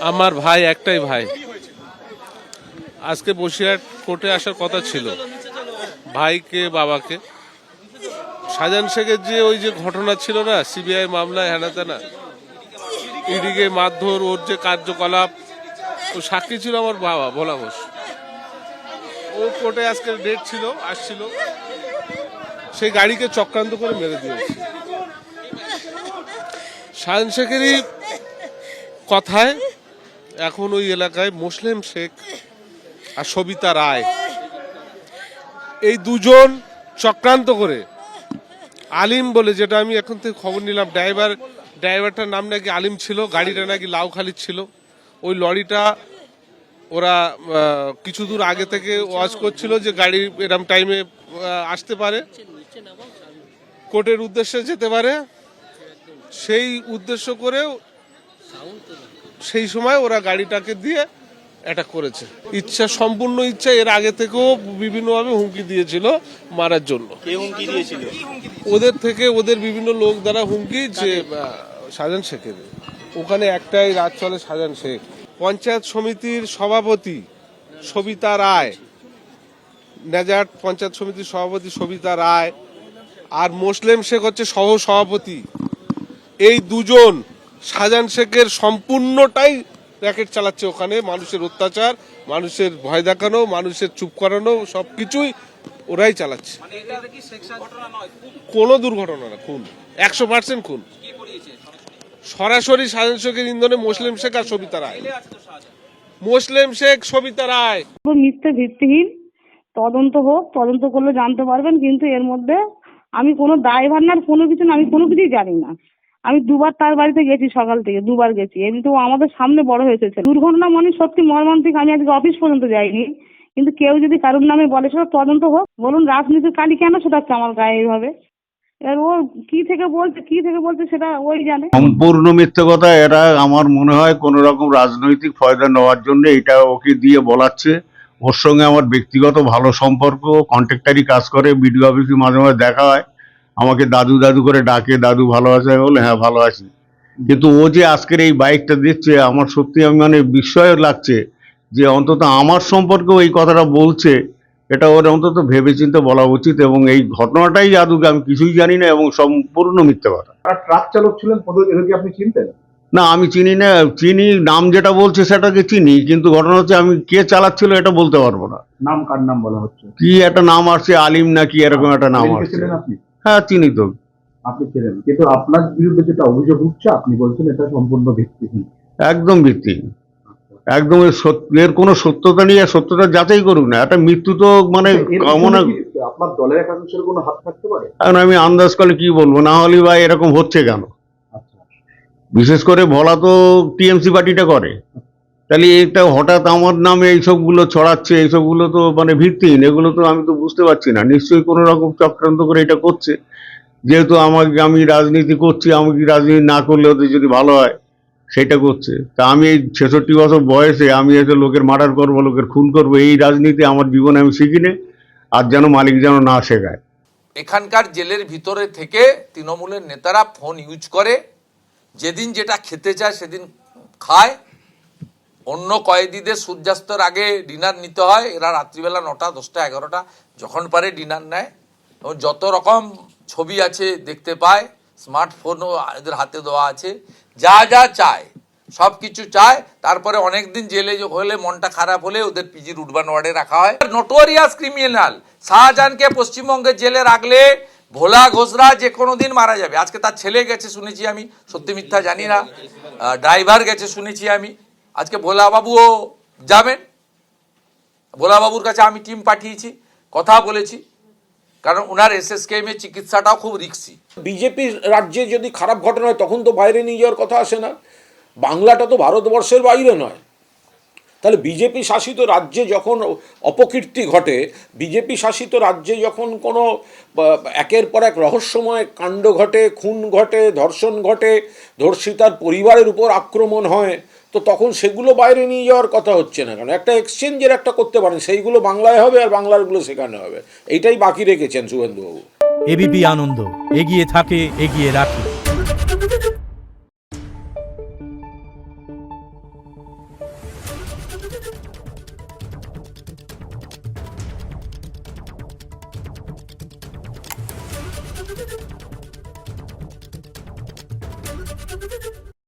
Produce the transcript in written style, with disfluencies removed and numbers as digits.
আমার ভাই, একটাই ভাই। আজকে বসিরহাট কোর্টে আসার কথা ছিল ভাইকে, বাবাকে। শাহজাহান শেখের যে ওই যে ঘটনা ছিল না, সিবিআই মামলায় হেনা তেনা, ইডিকে মারধর, ওর যে কার্যকলাপ, ও সাক্ষী ছিল আমার বাবা ভোলা ঘোষ। ও কোর্টে আজকে ডেট ছিল, আসছিল, সেই গাড়িকে চক্রান্ত করে মেরে দিয়েছে। শাহজাহান শেখেরই কথায় এখন ওই এলাকায় মোসলেম শেখ আর সবিতা রায়, এই দুজন চক্রান্ত করে আলিম বলে, যেটা আমি এখন থেকে খবর নিলাম, ড্রাইভারটার নাম নাকি আলিম ছিল, গাড়িটা নাকি লাউখালির ছিল। ওই লরিটা ওরা কিছু দূর আগে থেকে ওয়াচ করছিল যে গাড়ি এরম টাইমে আসতে পারে, কোর্টের উদ্দেশ্যে যেতে পারে, সেই উদ্দেশ্য করেও সেই সময় ওরা গাড়িটাকে দিয়ে অ্যাটাক করেছে। ইচ্ছা, সম্পূর্ণ ইচ্ছা। এর আগে থেকেও বিভিন্নভাবে হুমকি দিয়েছিল মারার জন্য। ওদের থেকে, ওদের বিভিন্ন লোক দ্বারা হুমকি, যে শাহজাহান শেখের ওখানে একটাই রাত চলে, শাহজাহান শেখ। পঞ্চায়েত সমিতির সভাপতি সবিতা রায়, নেজাট পঞ্চায়েত সমিতির সভাপতি সবিতা রায়, আর মোসলেম শেখ হচ্ছে সহ সভাপতি। এই দুজন শাহজাহান শেখের সম্পূর্ণটাই র্যাকেট চালাচ্ছে ওখানে। মানুষের অত্যাচার, মানুষের ভয় দেখানো, মানুষের চুপ করানো, সবকিছুই ওরাই চালাচ্ছে। কোনো দুর্ঘটনা না, খুন, 100% খুন। সরাসরি শাহজাহান শেখের ইন্ধনে মোসলেম শেখ আর সবিতা রায়। মোসলেম শেখ, সবিতা রায়। মিথ্যে ভিত্তিহীন তদন্ত হোক, তদন্ত করলে জানতে পারবেন। কিন্তু এর মধ্যে আমি কোনো দায়ভার না, কোনো কিছু না, আমি কোনো কিছুই জানি না। আমি দুবার তার বাড়িতে গেছি, সকাল থেকে দুবার গেছি। এমনিতেও আমাদের সামনে বড় হয়েছে। দুর্ঘটনা মানে সত্যি মর্মান্তিক। আমি আজকে অফিস পর্যন্ত যাইনি, কিন্তু কেউ যদি কারোর নামে বলে সেটা তদন্ত হোক। বলুন, রাজনীতির কালি কেন সেটাচ্ছে আমার গায়ে এইভাবে? এবার ও কি থেকে বলছে সেটা ওই জানে। সম্পূর্ণ মিথ্যে কথা। এরা আমার মনে হয় কোন রকম রাজনৈতিক ফয়দা নেওয়ার জন্য এটা ওকে দিয়ে বলাচ্ছে। ওর সঙ্গে আমার ব্যক্তিগত ভালো সম্পর্ক, কন্ট্রাক্টারি কাজ করে, বিডিও অফিসে মাঝে মাঝে দেখা হয়, আমাকে দাদু দাদু করে ডাকে, দাদু ভালো আছে? আমি বলে হ্যাঁ ভালো আছি। কিন্তু ও যে আজকের এই বাইকটা দিচ্ছে, আমার সত্যি আমি মানে বিস্ময় লাগছে যে অন্তত আমার সম্পর্কে এই কথাটা বলছে। এটা ওর অন্তত ভেবেচিন্তে বলা উচিত। এবং এই ঘটনাটাই আদৌকে আমি কিছুই জানি না এবং সম্পূর্ণ মিথ্যে কথা। আর ট্রাক চালক ছিলেন, এদেরকে আপনি চিনতেন? না, আমি চিনি না। চিনি, নাম যেটা বলছে সেটাকে চিনি, কিন্তু ঘটনা হচ্ছে আমি কে চালাচ্ছিল এটা বলতে পারবো না। নাম কার নাম বলা হচ্ছে? কি একটা নাম আসছে, আলিম নাকি এরকম একটা নাম আসছে। ছিলেন আপনি? হ্যাঁ চিনি তো। আপনি ছিলেন, কিন্তু আপনার বিরুদ্ধে যেটা অভিযোগ উঠছে আপনি বলছেন এটা সম্পূর্ণ ভিত্তিহীন। একদম ভিত্তিহীন, একদম। এর কোনো সত্যতা নেই, আর সত্যতা যাচাই করুক না। একটা মৃত্যু তো মানে কামনা। আপনার দলের একাংশের কোনো হাত থাকতে পারে? এখন আমি আন্দাজ করলে কি বলবো, না হলে ভাই এরকম হচ্ছে কেন? বিশেষ করে ভোলা তো টিএমসি পার্টিটা করে, তাহলে এটা হঠাৎ আমার নামে এইসবগুলো ছড়াচ্ছে, এইসবগুলো তো মানে ভিত্তিহীন। এগুলো তো আমি তো বুঝতে পারছি না। নিশ্চয়ই কোনো রকম চক্রান্ত করে এটা করছে। যেহেতু আমি রাজনীতি করছি, আমি কি রাজনীতি না করলে ওদের যদি ভালো হয় সেটা করছে। তা আমি এই 66 বছর বয়সে আমি এসে লোকের মার্ডার করবো, লোকের খুন করবো, এই রাজনীতি আমার জীবনে আমি শিখিনি। আর যেন মালিক যেন না শেখায়। এখানকার জেলের ভিতরে থেকে তৃণমূলের নেতারা ফোন ইউজ করে, যেদিন যেটা খেতে চায় সেদিন খায়। অন্য কয়েদিদের সূর্যাস্তের আগে ডিনার নিতে হয়, এরা রাত্রিবেলা 9টা 10টা 11টা যখন পারে ডিনার নেয়। এবং যত রকম ছবি আছে দেখতে পায়, স্মার্টফোনও এদের হাতে দেওয়া আছে। যা যা চায় সব কিছু চায়। তারপরে অনেকদিন জেলে হলে, মনটা খারাপ হলে ওদের পিজি রুটবান ওয়ার্ডে রাখা হয়। নোটোরিয়াস ক্রিমিনাল শাহজাহানকে পশ্চিমবঙ্গের জেলে রাখলে ভোলা ঘোষরা যে কোনো দিন মারা যাবে। আজকে তার ছেলে গেছে শুনেছি আমি, সত্যি মিথ্যা জানি না। ড্রাইভার গেছে শুনেছি আমি। আজকে ভোলা বাবুও যাবেন। ভোলা বাবুর কাছে আমি টিম পাঠিয়েছি, কথা বলেছি, কারণ ওনার এসএসকেএম-এর চিকিৎসাটাও খুব রিস্কি। বিজেপি রাজ্যে যদি খারাপ ঘটনা হয় তখন তো বাইরে নিয়ে যাওয়ার কথা আসে না। বাংলাটা তো ভারতবর্ষের বাইরে নয়। তাহলে বিজেপি শাসিত রাজ্যে যখন অপকীর্তি ঘটে, বিজেপি শাসিত রাজ্যে যখন কোনো একের পর এক রহস্যময় কাণ্ড ঘটে, খুন ঘটে, ধর্ষণ ঘটে, ধর্ষিতার পরিবারের উপর আক্রমণ হয়, তো তখন সেগুলো বাইরে নিয়ে যাওয়ার কথা হচ্ছে না। কারণ একটা এক্সচেঞ্জের একটা করতে পারেন, সেইগুলো বাংলায় হবে আর বাংলারগুলো সেখানে হবে। এইটাই বাকি রেখেছেন শুভেন্দুবাবু। এবিপি আনন্দ, এগিয়ে থাকে, এগিয়ে রাখে।